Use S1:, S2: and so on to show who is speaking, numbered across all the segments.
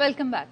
S1: Welcome back.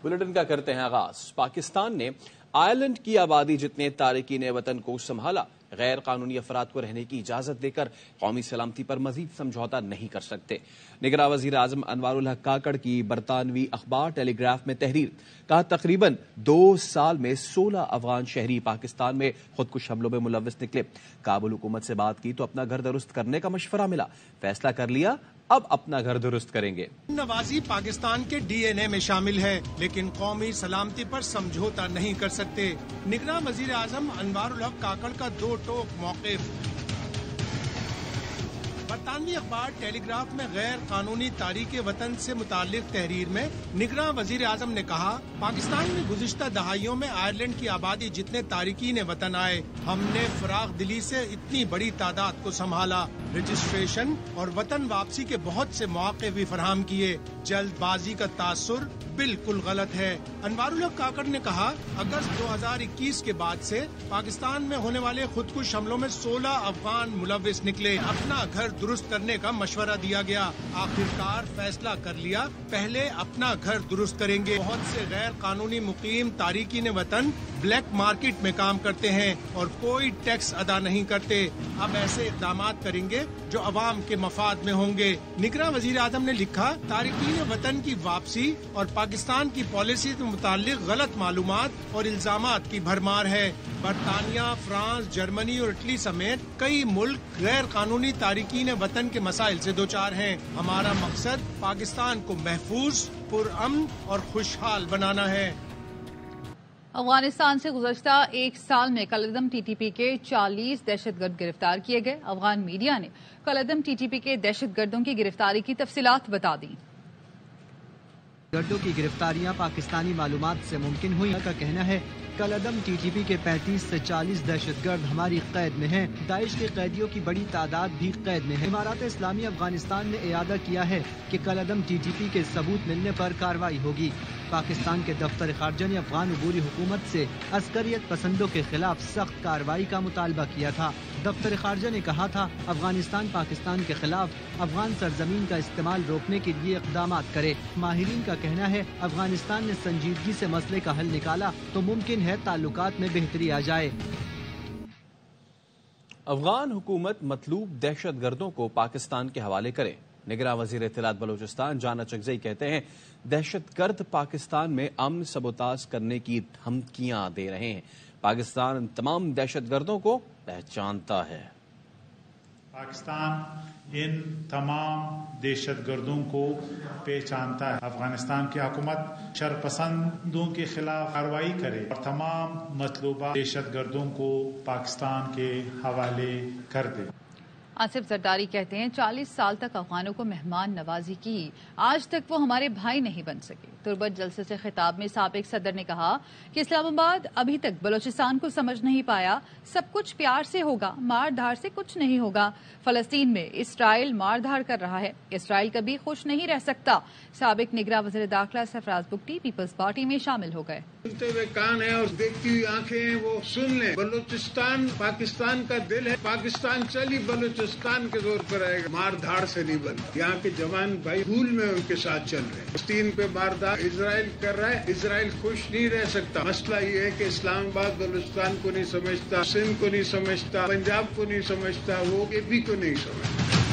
S2: Bulletin का करते हैं आगाज। पाकिस्तान ने आयरलैंड की आबादी जितने तारकीन वतन को संभाला, गैर कानूनी अफराद को रहने की इजाजत देकर कौमी सलामती पर मजीद समझौता नहीं कर सकते। निगरां वजीर आजम अनवारुल हक काकड़ की बरतानवी अखबार टेलीग्राफ में तहरीर, कहा तकरीबन 2 साल में 16 अफगान शहरी पाकिस्तान में खुदकुश हमलों में मुलव्वस निकले। काबुल हुकूमत से बात की तो अपना घर दुरुस्त करने का मशवरा मिला, फैसला कर लिया अब अपना घर दुरुस्त करेंगे।
S3: नवाजी पाकिस्तान के DNA में शामिल है, लेकिन कौमी सलामती पर समझौता नहीं कर सकते। निगरां वजीर आजम अनवारुल हक काकड़ का 2 टोक मौक़िफ़। बरतानवी अखबार टेलीग्राफ में गैर कानूनी तारीके वतन से मुताल्लिक तहरीर में निगरां वजीर आजम ने कहा, पाकिस्तान में गुज़िश्ता दहाइयों में आयरलैंड की आबादी जितने तारिकीन वतन आए, हमने फराग दिली से इतनी बड़ी तादाद को संभाला। रजिस्ट्रेशन और वतन वापसी के बहुत से मौके भी फराहम किए। जल्दबाजी का तासुर बिल्कुल गलत है। अनवारुल हक काकड़ ने कहा, अगस्त 2021 के बाद से पाकिस्तान में होने वाले खुदकुश हमलों में 16 अफगान मुलव्विस निकले। अपना घर दुरुस्त करने का मशवरा दिया गया, आखिरकार फैसला कर लिया, पहले अपना घर दुरुस्त करेंगे। बहुत से गैर कानूनी मुकीम तारिकीन वतन ब्लैक मार्केट में काम करते हैं और कोई टैक्स अदा नहीं करते। अब ऐसे इक़दाम करेंगे जो अवाम के मफाद में होंगे। निगरां वजीर आजम ने लिखा, तारिकीन वतन की वापसी और पाकिस्तान की पॉलिसी से मुताल्लिक गलत मालूमात और इल्जामात की भरमार है। बरतानिया, फ्रांस, जर्मनी और इटली समेत कई मुल्क गैर कानूनी तारिकीन वतन के मसाइल से दोचार हैं। हमारा मकसद पाकिस्तान को महफूज, पुरअमन और खुशहाल बनाना है।
S1: अफगानिस्तान से गुज़श्ता 1 साल में कलअदम TTP के 40 दहशतगर्द गिरफ्तार किए गए। अफगान मीडिया ने कलअदम TTP के दहशतगर्दों की गिरफ्तारी की तफसीलात बता दी।
S4: गर्दों की गिरफ्तारियां पाकिस्तानी मालूमात से मुमकिन हुई का कहना है। कलअदम TTP के 35 से 40 दहशतगर्द हमारी कैद में हैं। दाइश के कैदियों की बड़ी तादाद भी कैद में है। इमारात इस्लामी अफगानिस्तान ने इरादा किया है कि कलअदम TTP के सबूत मिलने पर कार्रवाई होगी। पाकिस्तान के दफ्तर खारजा ने अफगान अबूरी हुकूमत से अस्करियत पसंदों के खिलाफ सख्त कार्रवाई का मुतालबा किया था। दफ्तर खारजा ने कहा था, अफगानिस्तान पाकिस्तान के खिलाफ अफगान सरजमीन का इस्तेमाल रोकने के लिए इक़दाम करे। माहिरीन का कहना है, अफगानिस्तान ने संजीदगी से मसले का हल निकाला तो मुमकिन है ताल्लुकात में बेहतरी आ जाए।
S2: अफगान हुकूमत मतलूब दहशत गर्दों को पाकिस्तान के हवाले करे। निगरां वजीर इत्तलात बलोचिस्तान जाना चकजई कहते हैं, दहशत गर्द पाकिस्तान में अमन सबोताज करने की धमकियां दे रहे हैं। पाकिस्तान तमाम दहशत गर्दों को पहचानता है।
S5: पाकिस्तान इन तमाम दहशत गर्दों को पहचानता है। अफगानिस्तान की हुकूमत शरपसंदों के खिलाफ कार्रवाई करे और तमाम मतलूबा दहशत गर्दों को पाकिस्तान के हवाले कर दे।
S1: आसिफ जरदारी कहते हैं, 40 साल तक अफगानों को मेहमान नवाजी की, आज तक वो हमारे भाई नहीं बन सके। तुर्बत जलसे से खिताब में साबिक सदर ने कहा कि इस्लामाबाद अभी तक बलोचिस्तान को समझ नहीं पाया। सब कुछ प्यार से होगा, मार धार से कुछ नहीं होगा। फलस्तीन में इसराइल मार धार कर रहा है, इसराइल कभी खुश नहीं रह सकता। साबिक निगरां वज़ीर दाखिला सरफराज बुगटी पीपल्स पार्टी में शामिल हो गए।
S6: सुनते हुए कान है और देखती हुई आंखें हैं, वो सुन ले। बलूचिस्तान पाकिस्तान का दिल है। पाकिस्तान चली बलूचिस्तान के जोर पर आएगा, मार धाड़ से नहीं बनता। यहाँ के जवान भाई धूल में उनके साथ चल रहे हैं। फलस्तीन पे मार धाड़ इजराइल कर रहा है, इजराइल खुश नहीं रह सकता। मसला ये है कि इस्लामाबाद बलूचिस्तान को नहीं समझता, सिंध को नहीं समझता, पंजाब को नहीं समझता, वो केपी को नहीं समझता।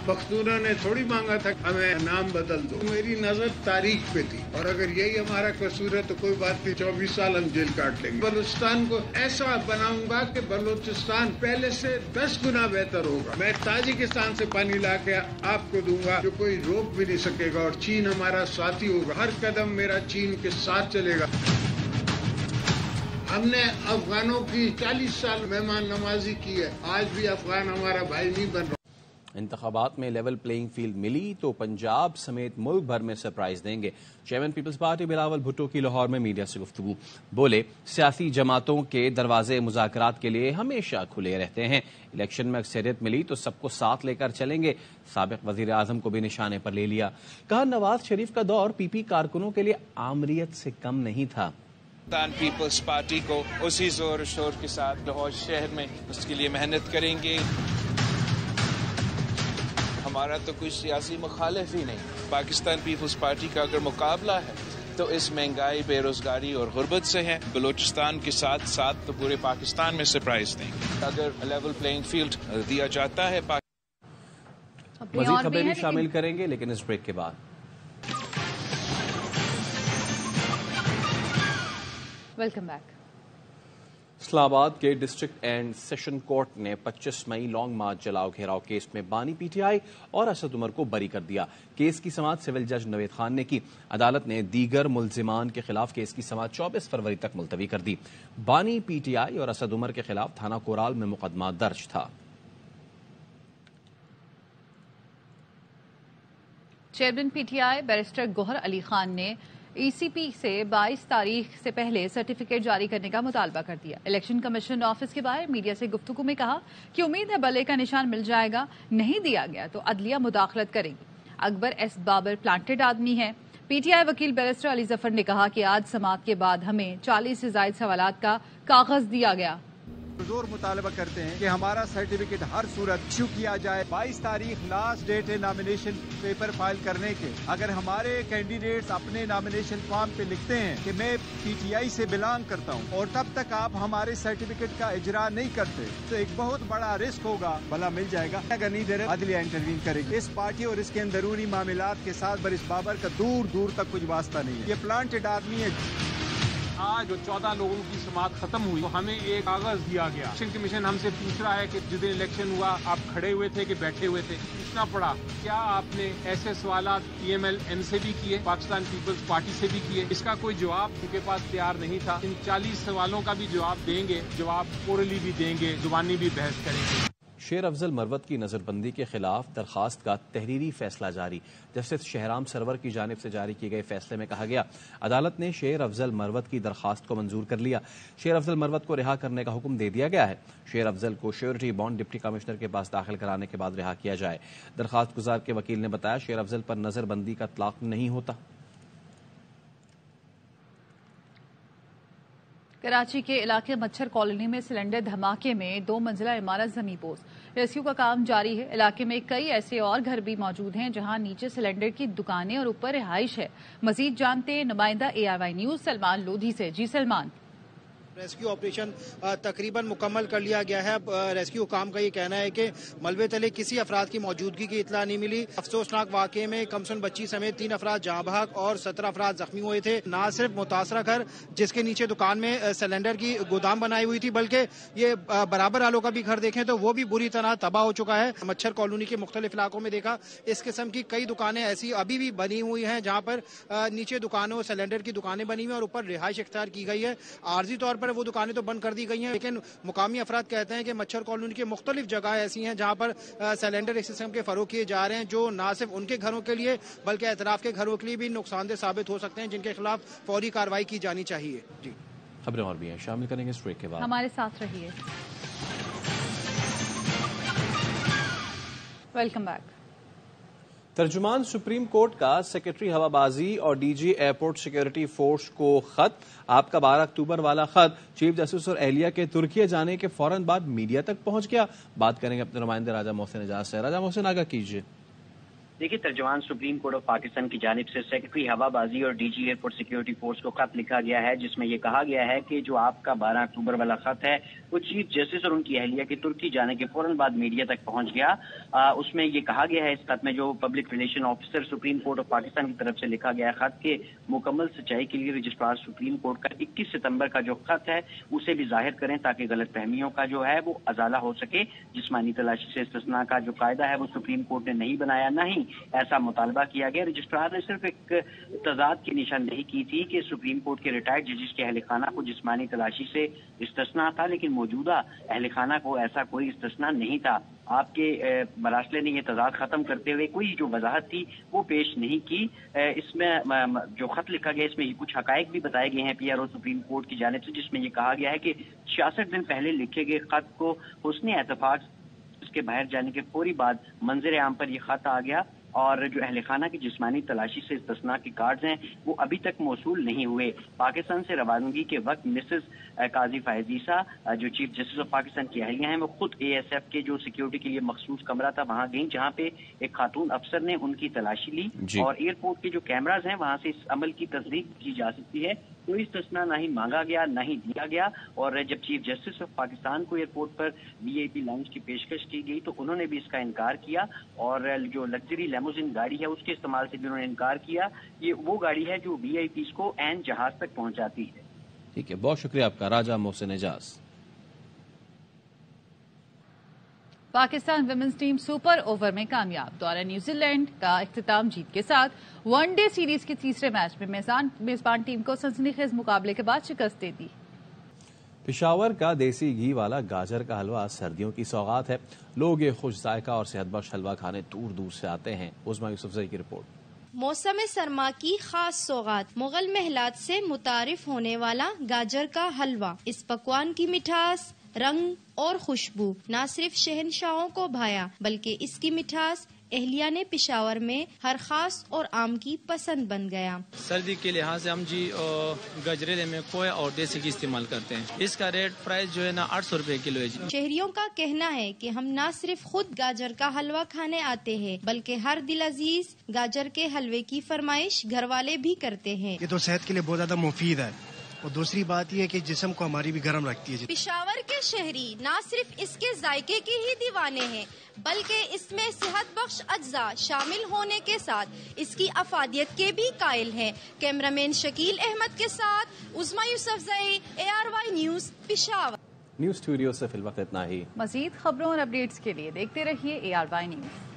S6: पख्तूनों ने थोड़ी मांगा था हमें नाम बदल दो। मेरी नजर तारीख पे थी और अगर यही हमारा कसूर है तो कोई बात नहीं, 24 साल हम जेल काट लेंगे। बलूचिस्तान को ऐसा बनाऊंगा कि बलूचिस्तान पहले से 10 गुना बेहतर होगा। मैं ताजिकिस्तान से पानी ला के आपको दूंगा जो कोई रोक भी नहीं सकेगा और चीन हमारा साथी होगा। हर कदम मेरा चीन के साथ चलेगा। हमने अफगानों की 40 साल मेहमान नवाजी की है, आज भी अफगान हमारा भाई नहीं बन रहा।
S2: इंतखाबात में लेवल प्लेइंग फील्ड मिली तो पंजाब समेत मुल्क भर में सरप्राइज देंगे। चेयरमैन पीपल्स पार्टी बिलावल भुट्टो की लाहौर में मीडिया से गुफ्तगू, बोले सियासी जमातों के दरवाजे मुज़ाकरात के लिए हमेशा खुले रहते हैं। इलेक्शन में अक्सरियत मिली तो सबको साथ लेकर चलेंगे। साबिक वजीर आजम को भी निशाने पर ले लिया। कहा, नवाज शरीफ का दौर PP कारकुनों के लिए आमरीयत से कम नहीं था।
S7: पीपल्स पार्टी को उसी जोर शोर के साथ लाहौर शहर में उसके लिए मेहनत करेंगे। हमारा तो कोई सियासी मुखालिफ ही नहीं। पाकिस्तान पीपल्स पार्टी का अगर मुकाबला है तो इस महंगाई, बेरोजगारी और गुर्बत से है। बलूचिस्तान के साथ साथ तो पूरे पाकिस्तान में सरप्राइज नहीं। अगर लेवल प्लेइंग फील्ड दिया जाता है।
S2: मजीद खबरें भी शामिल करेंगे, लेकिन इस ब्रेक के बाद।
S1: Welcome back.
S2: इस्लामाबाद के डिस्ट्रिक्ट एंड सेशन कोर्ट ने 25 मई लॉन्ग मार्च जलाओ घेराव केस में बानी पीटीआई और असद उमर को बरी कर दिया। केस की समाअत सिविल जज नवेद खान ने की। अदालत ने दीगर मुल्जिमान के खिलाफ केस की समाअत 24 फरवरी तक मुलतवी कर दी। बानी पीटीआई और असद उमर के खिलाफ थाना कोराल में मुकदमा दर्ज था।
S1: Chairman PTI barrister Gohar Ali Khan ने ईसीपी से 22 तारीख से पहले सर्टिफिकेट जारी करने का मुतालबा कर दिया। इलेक्शन कमीशन ऑफिस के बाहर मीडिया से गुफ्तगू में कहा कि उम्मीद है बल्ले का निशान मिल जाएगा, नहीं दिया गया तो अदलिया मुदाखलत करेगी। अकबर एस बाबर प्लांटेड आदमी है। पीटीआई वकील बैरिस्टर अली जफर ने कहा कि आज समाअत के बाद हमें 40 से ज्यादा सवालात का कागज दिया गया।
S8: जोर मुतालबा करते हैं कि हमारा सर्टिफिकेट हर सूरत इशू किया जाए। 22 तारीख लास्ट डेट है नॉमिनेशन पेपर फाइल करने के। अगर हमारे कैंडिडेट्स अपने नॉमिनेशन फॉर्म पे लिखते हैं कि मैं पीटीआई से बिलोंग करता हूं और तब तक आप हमारे सर्टिफिकेट का इजरा नहीं करते तो एक बहुत बड़ा रिस्क होगा, भला मिल जाएगा। अगर नहीं दे रहे अदलिया इंटरवीन करेगी। इस पार्टी और इसके अंदरूनी मामलात के साथ बैरिस्टर बाबर का दूर दूर तक कुछ वास्ता नहीं है। ये प्लांटेड आदमी है।
S9: आज जो 14 लोगों की समाअत खत्म हुई तो हमें एक कागज दिया गया। इलेक्शन कमीशन हमसे पूछ रहा है कि जिस दिन इलेक्शन हुआ आप खड़े हुए थे कि बैठे हुए थे। पूछना पड़ा क्या आपने ऐसे सवालात PMLN से भी किए, पाकिस्तान पीपल्स पार्टी से भी किए। इसका कोई जवाब उनके पास तैयार नहीं था। इन 40 सवालों का भी जवाब देंगे, जवाब ओरली भी देंगे, जुबानी भी बहस करेंगे।
S2: शेर अफजल मरवत की नजरबंदी के खिलाफ दरखास्त का तहरीरी फैसला जारी। जस्टिस शहराम सरवर की जानिब से जारी किए गए फैसले में कहा गया, अदालत ने शेर अफजल मरवत की दरखास्त को मंजूर कर लिया। शेर अफजल मरवत को रिहा करने का हुक्म दे दिया गया है। शेर अफजल को श्योरिटी बॉन्ड डिप्टी कमिश्नर के पास दाखिल कराने के बाद रिहा किया जाए। दरखास्त गुजार के वकील ने बताया शेर अफजल पर नजरबंदी का इतलाक नहीं होता।
S1: कराची के इलाके मच्छर कॉलोनी में सिलेंडर धमाके में 2 मंजिला इमारत जमींपोश। रेस्क्यू का काम जारी है। इलाके में कई ऐसे और घर भी मौजूद हैं जहां नीचे सिलेंडर की दुकानें और ऊपर रिहाइश है। मजीद जानते हैं नुमाइंदा ARY न्यूज सलमान लोधी से। जी सलमान।
S10: रेस्क्यू ऑपरेशन तकरीबन मुकम्मल कर लिया गया है। अब रेस्क्यू काम का ये कहना है कि मलबे तले किसी अफराद की मौजूदगी की इतला नहीं मिली। अफसोसनाक वाक़े में कमसन बच्ची समेत 3 अफराद जहाँ बहक और 17 अफराद जख्मी हुए थे। न सिर्फ मुतासरा घर जिसके नीचे दुकान में सिलेंडर की गोदाम बनाई हुई थी, बल्कि ये बराबर आलों का भी घर देखें तो वो भी बुरी तरह तबाह हो चुका है। मच्छर कॉलोनी के मुख्तलिफ इलाकों में देखा इस किस्म की कई दुकानें ऐसी अभी भी बनी हुई हैं जहाँ पर नीचे दुकानों सिलेंडर की दुकानें बनी हुई हैं और ऊपर रिहाइश इख्तियार की गई है। आर्जी तौर पर वो दुकानें तो बंद कर दी गई हैं, लेकिन मुकामी अफराद कहते हैं कि मच्छर कॉलोनी की मुख्तलिफ जगह ऐसी हैं जहां पर सिलेंडर इस किस्म के फरोख्त किए जा रहे हैं जो न सिर्फ उनके घरों के लिए बल्कि एतराफ के घरों के लिए भी नुकसानदेह साबित हो सकते हैं, जिनके खिलाफ फौरी कार्रवाई की जानी चाहिए। जी
S2: खबरें और भी हैं, शामिल करेंगे इस ब्रेक के बाद।
S1: हमारे साथ रहिए। Welcome back.
S2: तर्जुमान सुप्रीम कोर्ट का सेक्रेटरी हवाबाजी और DG एयरपोर्ट सिक्योरिटी फोर्स को खत। आपका 12 अक्टूबर वाला खत चीफ जस्टिस और एहलिया के तुर्की जाने के फौरन बाद मीडिया तक पहुंच गया। बात करेंगे अपने नुमाइंदे राजा मोहसिन एजाज से। राजा मोहसिन, आगाह कीजिए।
S11: देखिए, तर्जुमान सुप्रीम कोर्ट ऑफ पाकिस्तान की जानिब से सेक्रेटरी हवाबाजी और DG एयरपोर्ट सिक्योरिटी फोर्स को खत लिखा गया है, जिसमें यह कहा गया है कि जो आपका 12 अक्टूबर वाला खत है वो चीफ जस्टिस और उनकी अहलिया के तुर्की जाने के फौरन बाद मीडिया तक पहुंच गया। उसमें यह कहा गया है इस खत में, जो public relation officer supreme court of Pakistan की तरफ से लिखा गया खत के मुकम्मल सच्चाई के लिए रजिस्ट्रार सुप्रीम कोर्ट का 21 सितंबर का जो खत है उसे भी जाहिर करें ताकि गलत फहमियों का जो है वो अजाला हो सके। जिस्मानी तलाशी से इस्तिस्ना का जो कायदा है वो सुप्रीम कोर्ट ने नहीं बनाया, ना ही ऐसा मुतालबा किया गया। रजिस्ट्रार ने सिर्फ एक तजाद की निशानदेही की थी कि सुप्रीम कोर्ट के रिटायर्ड जजेस के अहल खाना को जिस्मानी तलाशी से इस्तिस्ना था, लेकिन मौजूदा अहल खाना को ऐसा कोई इस्तिस्ना नहीं था। आपके मरासले ने यह तजाद खत्म करते हुए कोई जो वजाहत थी वो पेश नहीं की। इसमें जो खत लिखा गया इसमें कुछ हकायक भी बताए गए हैं PRO सुप्रीम कोर्ट की जानिब से, जिसमें यह कहा गया है कि 66 दिन पहले लिखे गए खत को हुस्न एतफाक के बाहर जाने के फौरी बाद मंजर आम पर यह खत आ गया। اور جو اہل خانہ کی جسمانی تلاشی سے استثناء کے کارڈز ہیں وہ ابھی تک موصول نہیں ہوئے۔ پاکستان سے روانگی کے وقت مسز قاضی فائز عیسیٰ جو چیف جسٹس آف پاکستان کی اہلیہ ہیں وہ خود اے ایس ایف کے جو سیکیورٹی کے لیے مخصوص کمرہ تھا وہاں گئیں، جہاں پہ ایک خاتون افسر نے ان کی تلاشی لی اور ایئرپورٹ کے جو کیمراز ہیں وہاں سے اس عمل کی تصدیق کی جا سکتی ہے۔ کوئی استثناء نہ ہی مانگا گیا نہ ہی دیا گیا، اور جب چیف جسٹس آف پاکستان کو ایئرپورٹ پر وی آئی پی لاؤنج کی پیشکش کی گئی تو انہوں نے بھی اس کا انکار کیا، اور جو لگژری لیموزین گاڑی ہے اس کے استعمال سے بھی انہوں نے انکار کیا۔ یہ وہ گاڑی ہے جو وی آئی پیز کو عین جہاز تک پہنچاتی ہے۔
S2: ٹھیک ہے، بہت شکریہ آپ کا Raja Mohsin Ejaz.
S1: Pakistan women's team super over میں کامیاب، دورہ نیوزی لینڈ کا اختتام جیت کے ساتھ ون ڈے سیریز کے تیسرے میچ میں میزبان ٹیم کو سنسنی خیز مقابلے کے بعد شکست دے دی۔
S2: پشاور کا دیسی گھی والا گاجر کا حلوہ سردیوں کی سوغات ہے، لوگ یہ خوش ذائقہ اور صحت بخش حلوہ کھانے دور دور سے آتے ہیں۔ عظمیٰ یوسفزئی کی رپورٹ۔
S12: موسم سرما کی خاص سوغات مغل محلات سے متعارف ہونے والا گاجر کا حلوہ، اس پکوان کی مٹھاس، رنگ اور خوشبو نہ صرف شہنشاہوں کو بھایا بلکہ اس کی مٹھاس اہلیہ پشاور میں ہر خاص اور عام کی پسند بن گیا۔
S13: سردی کے لحاظ سے ہم گجریلے میں کوئے اور دیسی گھی استعمال کرتے ہیں، اس کا ریٹ پرائس جو ہے نا 800 روپے کلو ہے۔
S12: شہریوں کا کہنا ہے کہ ہم نہ صرف خود گاجر کا حلوہ کھانے آتے ہیں بلکہ ہر دل عزیز گاجر کے حلوے کی فرمائش گھر والے بھی کرتے ہیں۔
S10: یہ تو صحت کے لیے بہت زیادہ مفید ہے، اور دوسری بات یہ ہے کہ جسم کو ہماری بھی گرم رکھتی ہے۔
S12: پشاور کے شہری نہ صرف اس کے ذائقے کی ہی دیوانے ہیں بلکہ اس میں صحت بخش اجزاء شامل ہونے کے ساتھ اس کی افادیت کے بھی قائل ہیں۔ کیمرامین شکیل احمد کے ساتھ Uzma Yousafzai, ARY news, Peshawar.
S2: News studio سے فی الوقت اتنا ہی۔
S1: مزید خبروں اور اپڈیٹس کے لیے دیکھتے رہیے ARY نیوز۔